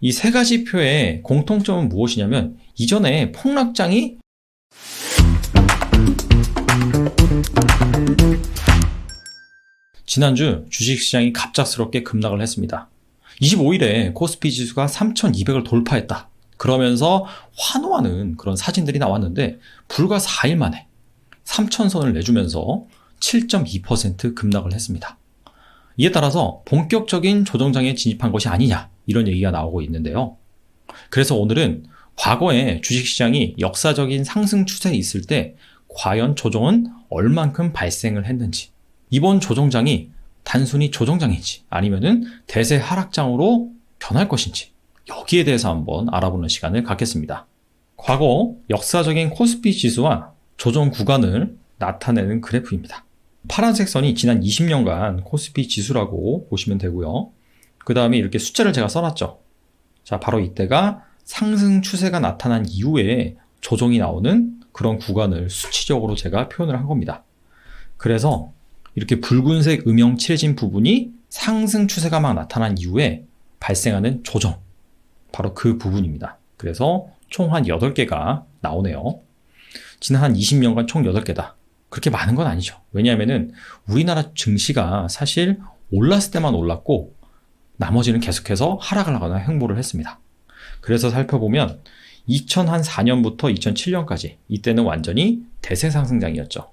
이 세 가지 표의 공통점은 무엇이냐면 이전에 폭락장이 지난주 주식시장이 갑작스럽게 급락을 했습니다. 25일에 코스피 지수가 3,200을 돌파했다. 그러면서 환호하는 그런 사진들이 나왔는데 불과 4일 만에 3,000선을 내주면서 7.2% 급락을 했습니다. 이에 따라서 본격적인 조정장에 진입한 것이 아니냐 이런 얘기가 나오고 있는데요. 그래서 오늘은 과거에 주식시장이 역사적인 상승 추세에 있을 때 과연 조정은 얼만큼 발생을 했는지, 이번 조정장이 단순히 조정장인지 아니면은 대세 하락장으로 변할 것인지 여기에 대해서 한번 알아보는 시간을 갖겠습니다. 과거 역사적인 코스피 지수와 조정 구간을 나타내는 그래프입니다. 파란색 선이 지난 20년간 코스피 지수라고 보시면 되고요. 그 다음에 이렇게 숫자를 제가 써놨죠. 자, 바로 이때가 상승 추세가 나타난 이후에 조정이 나오는 그런 구간을 수치적으로 제가 표현을 한 겁니다. 그래서 이렇게 붉은색 음영 칠해진 부분이 상승 추세가 막 나타난 이후에 발생하는 조정, 바로 그 부분입니다. 그래서 총 한 8개가 나오네요. 지난 한 20년간 총 8개다. 그렇게 많은 건 아니죠. 왜냐하면은 우리나라 증시가 사실 올랐을 때만 올랐고 나머지는 계속해서 하락을 하거나 횡보를 했습니다. 그래서 살펴보면 2004년부터 2007년까지 이때는 완전히 대세 상승장이었죠.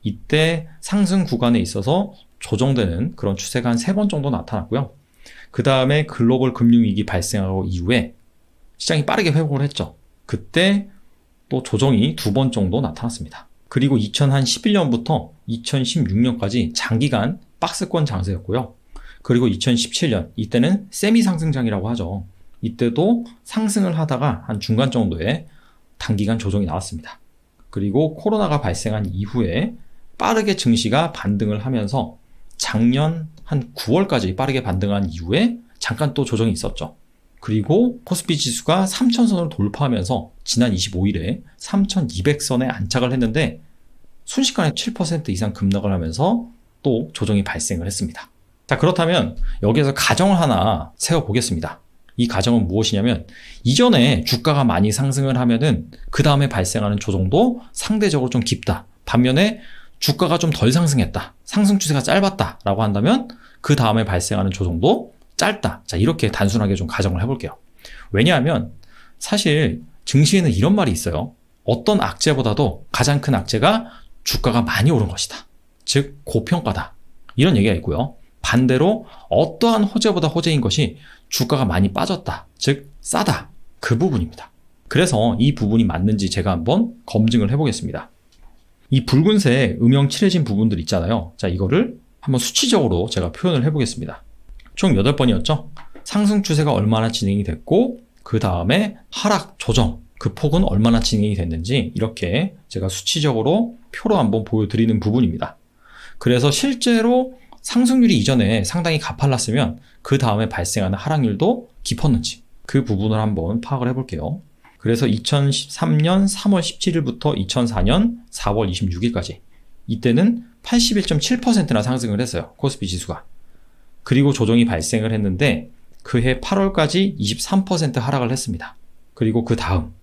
이때 상승 구간에 있어서 조정되는 그런 추세가 한 3번 정도 나타났고요. 그 다음에 글로벌 금융위기 발생하고 이후에 시장이 빠르게 회복을 했죠. 그때 또 조정이 2번 정도 나타났습니다. 그리고 2011년부터 2016년까지 장기간 박스권 장세였고요. 그리고 2017년, 이때는 세미 상승장이라고 하죠. 이때도 상승을 하다가 한 중간 정도에 단기간 조정이 나왔습니다. 그리고 코로나가 발생한 이후에 빠르게 증시가 반등을 하면서 작년 한 9월까지 빠르게 반등한 이후에 잠깐 또 조정이 있었죠. 그리고 코스피 지수가 3,000선을 돌파하면서 지난 25일에 3,200선에 안착을 했는데 순식간에 7% 이상 급락을 하면서 또 조정이 발생을 했습니다. 자, 그렇다면 여기에서 가정을 하나 세워보겠습니다. 이 가정은 무엇이냐면 이전에 주가가 많이 상승을 하면은 그 다음에 발생하는 조정도 상대적으로 좀 깊다. 반면에 주가가 좀 덜 상승했다. 상승 추세가 짧았다. 라고 한다면 그 다음에 발생하는 조정도 짧다. 자, 이렇게 단순하게 좀 가정을 해볼게요. 왜냐하면 사실 증시에는 이런 말이 있어요. 어떤 악재보다도 가장 큰 악재가 주가가 많이 오른 것이다. 즉 고평가다. 이런 얘기가 있고요. 반대로 어떠한 호재보다 호재인 것이 주가가 많이 빠졌다. 즉 싸다. 그 부분입니다. 그래서 이 부분이 맞는지 제가 한번 검증을 해보겠습니다. 이 붉은색 음영 칠해진 부분들 있잖아요. 자, 이거를 한번 수치적으로 제가 표현을 해보겠습니다. 총 8번이었죠. 상승 추세가 얼마나 진행이 됐고 그 다음에 하락, 조정, 그 폭은 얼마나 진행이 됐는지 이렇게 제가 수치적으로 표로 한번 보여드리는 부분입니다. 그래서 실제로 상승률이 이전에 상당히 가팔랐으면 그 다음에 발생하는 하락률도 깊었는지 그 부분을 한번 파악을 해볼게요. 그래서 2013년 3월 17일부터 2004년 4월 26일까지 이때는 81.7%나 상승을 했어요. 코스피 지수가. 그리고 조정이 발생을 했는데 그해 8월까지 23% 하락을 했습니다. 그리고 그 다음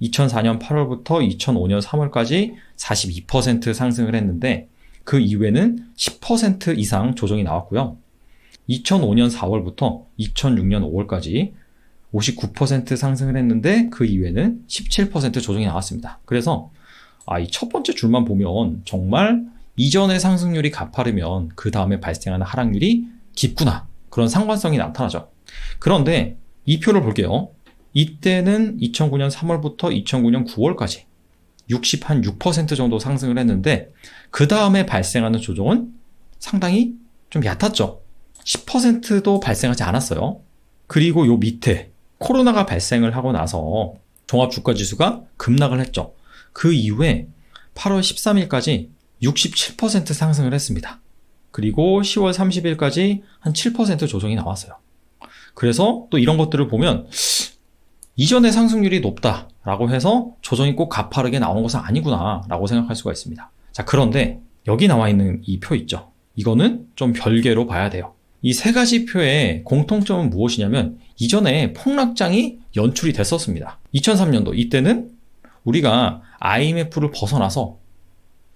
2004년 8월부터 2005년 3월까지 42% 상승을 했는데 그 이후에는 10% 이상 조정이 나왔고요. 2005년 4월부터 2006년 5월까지 59% 상승을 했는데 그 이후에는 17% 조정이 나왔습니다. 그래서 이 첫 번째 줄만 보면 정말 이전의 상승률이 가파르면 그 다음에 발생하는 하락률이 깊구나. 그런 상관성이 나타나죠. 그런데 이 표를 볼게요. 이때는 2009년 3월부터 2009년 9월까지 6% 정도 상승을 했는데 그 다음에 발생하는 조정은 상당히 좀 얕았죠. 10%도 발생하지 않았어요. 그리고 요 밑에 코로나가 발생을 하고 나서 종합주가지수가 급락을 했죠. 그 이후에 8월 13일까지 67% 상승을 했습니다. 그리고 10월 30일까지 한 7% 조정이 나왔어요. 그래서 또 이런 것들을 보면 이전의 상승률이 높다라고 해서 조정이 꼭 가파르게 나오는 것은 아니구나 라고 생각할 수가 있습니다. 자, 그런데 여기 나와 있는 이 표 있죠. 이거는 좀 별개로 봐야 돼요. 이 세 가지 표의 공통점은 무엇이냐면 이전에 폭락장이 연출이 됐었습니다. 2003년도 이때는 우리가 IMF를 벗어나서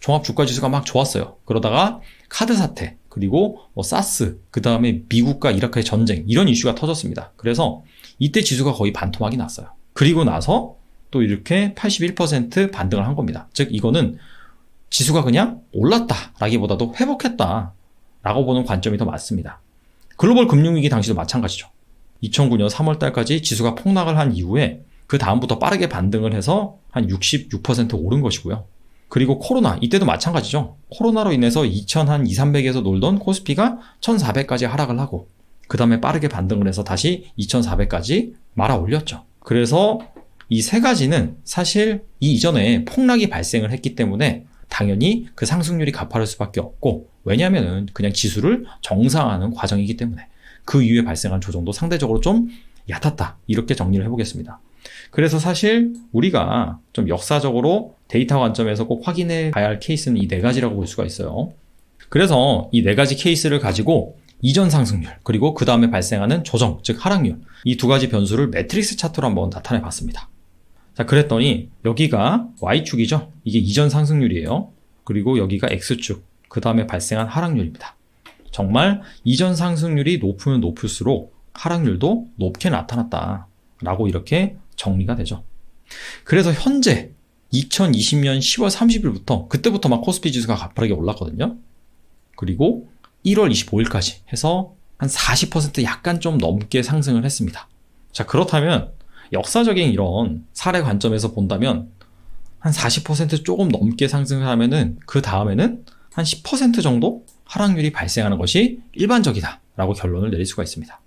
종합주가지수가 막 좋았어요. 그러다가 카드 사태, 그리고 사스, 그 다음에 미국과 이라크의 전쟁, 이런 이슈가 터졌습니다. 그래서 이때 지수가 거의 반토막이 났어요. 그리고 나서 또 이렇게 81% 반등을 한 겁니다. 즉 이거는 지수가 그냥 올랐다라기보다도 회복했다라고 보는 관점이 더 맞습니다. 글로벌 금융위기 당시도 마찬가지죠. 2009년 3월 달까지 지수가 폭락을 한 이후에 그 다음부터 빠르게 반등을 해서 한 66% 오른 것이고요. 그리고 코로나, 이때도 마찬가지죠. 코로나로 인해서 2200에서 놀던 코스피가 1400까지 하락을 하고 그 다음에 빠르게 반등을 해서 다시 2400까지 말아 올렸죠. 그래서 이 세 가지는 사실 이 이전에 폭락이 발생을 했기 때문에 당연히 그 상승률이 가파를 수밖에 없고, 왜냐하면 그냥 지수를 정상화하는 과정이기 때문에 그 이후에 발생한 조정도 상대적으로 좀 얕았다, 이렇게 정리를 해보겠습니다. 그래서 사실 우리가 좀 역사적으로 데이터 관점에서 꼭 확인해 봐야 할 케이스는 이 네 가지라고 볼 수가 있어요. 그래서 이 네 가지 케이스를 가지고 이전 상승률, 그리고 그 다음에 발생하는 조정, 즉 하락률, 이 두 가지 변수를 매트릭스 차트로 한번 나타내 봤습니다. 자, 그랬더니 여기가 Y축이죠. 이게 이전 상승률이에요. 그리고 여기가 X축, 그 다음에 발생한 하락률입니다. 정말 이전 상승률이 높으면 높을수록 하락률도 높게 나타났다 라고 이렇게 정리가 되죠. 그래서 현재 2020년 10월 30일부터 그때부터 막 코스피 지수가 가파르게 올랐거든요. 그리고 1월 25일까지 해서 한 40% 약간 좀 넘게 상승을 했습니다. 자, 그렇다면 역사적인 이런 사례 관점에서 본다면 한 40% 조금 넘게 상승을 하면은 그 다음에는 한 10% 정도 하락률이 발생하는 것이 일반적이다 라고 결론을 내릴 수가 있습니다.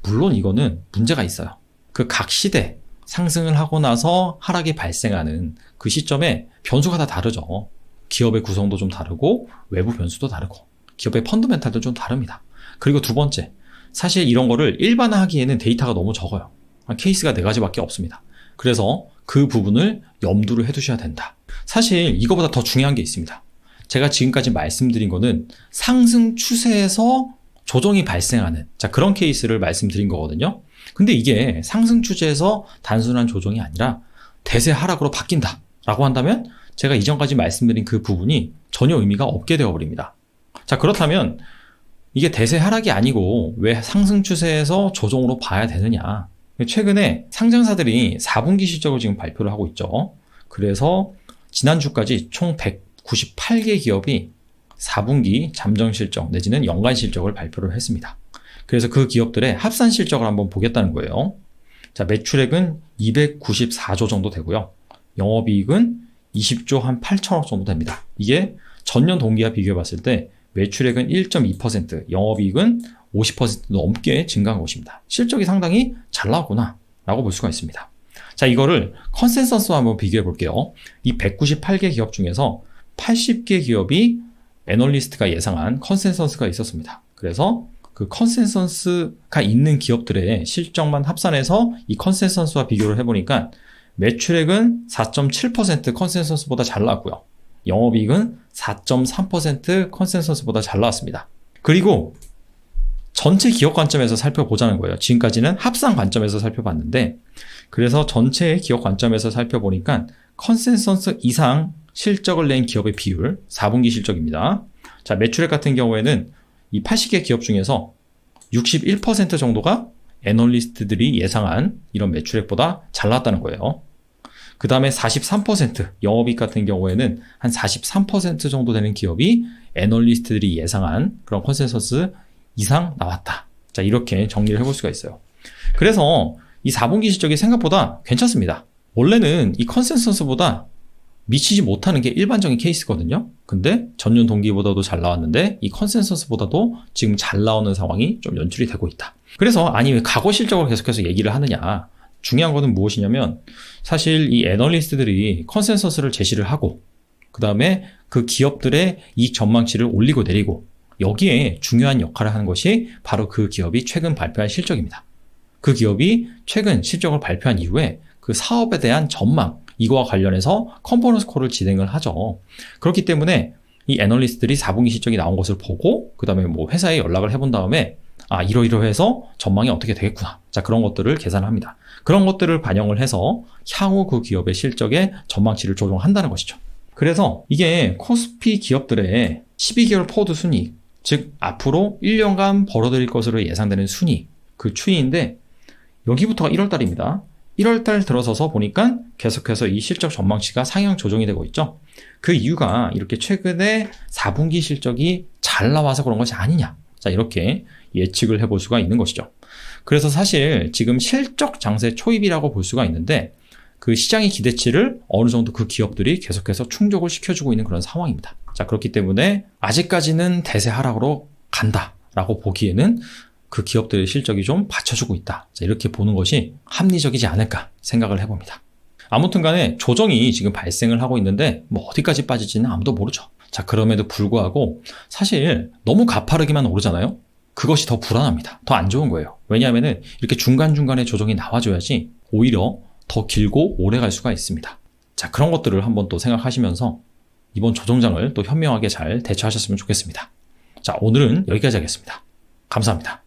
물론 이거는 문제가 있어요. 그 각 시대 상승을 하고 나서 하락이 발생하는 그 시점에 변수가 다 다르죠. 기업의 구성도 좀 다르고 외부 변수도 다르고 기업의 펀더멘탈도 좀 다릅니다. 그리고 두 번째, 사실 이런 거를 일반화하기에는 데이터가 너무 적어요. 케이스가 4가지밖에 없습니다. 그래서 그 부분을 염두를 해두셔야 된다. 사실 이거보다 더 중요한 게 있습니다. 제가 지금까지 말씀드린 거는 상승 추세에서 조정이 발생하는 그런 케이스를 말씀드린 거거든요. 근데 이게 상승 추세에서 단순한 조정이 아니라 대세 하락으로 바뀐다 라고 한다면 제가 이전까지 말씀드린 그 부분이 전혀 의미가 없게 되어버립니다. 자, 그렇다면 이게 대세 하락이 아니고 왜 상승 추세에서 조정으로 봐야 되느냐. 최근에 상장사들이 4분기 실적을 지금 발표를 하고 있죠. 그래서 지난주까지 총 198개 기업이 4분기 잠정 실적 내지는 연간 실적을 발표를 했습니다. 그래서 그 기업들의 합산 실적을 한번 보겠다는 거예요. 자, 매출액은 294조 정도 되고요. 영업이익은 20조 한 8천억 정도 됩니다. 이게 전년 동기와 비교해 봤을 때 매출액은 1.2%, 영업이익은 50% 넘게 증가한 것입니다. 실적이 상당히 잘 나왔구나 라고 볼 수가 있습니다. 자, 이거를 컨센서스와 한번 비교해 볼게요. 이 198개 기업 중에서 80개 기업이 애널리스트가 예상한 컨센서스가 있었습니다. 그래서 그 컨센서스가 있는 기업들의 실적만 합산해서 이 컨센서스와 비교를 해보니까 매출액은 4.7% 컨센서스보다 잘 나왔고요. 영업이익은 4.3% 컨센서스보다 잘 나왔습니다. 그리고 전체 기업 관점에서 살펴보자는 거예요. 지금까지는 합산 관점에서 살펴봤는데, 그래서 전체 기업 관점에서 살펴보니까 컨센서스 이상 실적을 낸 기업의 비율, 4분기 실적입니다. 자, 매출액 같은 경우에는 이 80개 기업 중에서 61% 정도가 애널리스트들이 예상한 이런 매출액보다 잘 나왔다는 거예요. 그 다음에 43% 영업이익 같은 경우에는 한 43% 정도 되는 기업이 애널리스트들이 예상한 그런 컨센서스 이상 나왔다. 자, 이렇게 정리를 해볼 수가 있어요. 그래서 이 4분기 실적이 생각보다 괜찮습니다. 원래는 이 컨센서스보다 미치지 못하는 게 일반적인 케이스거든요. 근데 전년 동기보다도 잘 나왔는데 이 컨센서스보다도 지금 잘 나오는 상황이 좀 연출이 되고 있다. 그래서 아니 왜 과거 실적을 계속해서 얘기를 하느냐. 중요한 거는 무엇이냐면 사실 이 애널리스트들이 컨센서스를 제시를 하고 그 다음에 그 기업들의 이익 전망치를 올리고 내리고 여기에 중요한 역할을 하는 것이 바로 그 기업이 최근 발표한 실적입니다. 그 기업이 최근 실적을 발표한 이후에 그 사업에 대한 전망, 이거와 관련해서 컨퍼런스 콜을 진행을 하죠. 그렇기 때문에 이 애널리스트들이 4분기 실적이 나온 것을 보고 그 다음에 뭐 회사에 연락을 해본 다음에 이러이러해서 전망이 어떻게 되겠구나. 자, 그런 것들을 계산을 합니다. 그런 것들을 반영을 해서 향후 그 기업의 실적에 전망치를 조정한다는 것이죠. 그래서 이게 코스피 기업들의 12개월 포워드 순이익, 즉 앞으로 1년간 벌어들일 것으로 예상되는 순이익, 그 추이인데 여기부터가 1월달입니다. 1월달 들어서서 보니까 계속해서 이 실적 전망치가 상향 조정이 되고 있죠. 그 이유가 이렇게 최근에 4분기 실적이 잘 나와서 그런 것이 아니냐. 자, 이렇게 예측을 해볼 수가 있는 것이죠. 그래서 사실 지금 실적 장세 초입이라고 볼 수가 있는데 그 시장의 기대치를 어느 정도 그 기업들이 계속해서 충족을 시켜주고 있는 그런 상황입니다. 자, 그렇기 때문에 아직까지는 대세 하락으로 간다라고 보기에는 그 기업들의 실적이 좀 받쳐주고 있다. 자, 이렇게 보는 것이 합리적이지 않을까 생각을 해봅니다. 아무튼 간에 조정이 지금 발생을 하고 있는데 뭐 어디까지 빠질지는 아무도 모르죠. 자, 그럼에도 불구하고 사실 너무 가파르게만 오르잖아요. 그것이 더 불안합니다. 더 안 좋은 거예요. 왜냐하면 이렇게 중간중간에 조정이 나와줘야지 오히려 더 길고 오래 갈 수가 있습니다. 자, 그런 것들을 한번 또 생각하시면서 이번 조정장을 또 현명하게 잘 대처하셨으면 좋겠습니다. 자, 오늘은 여기까지 하겠습니다. 감사합니다.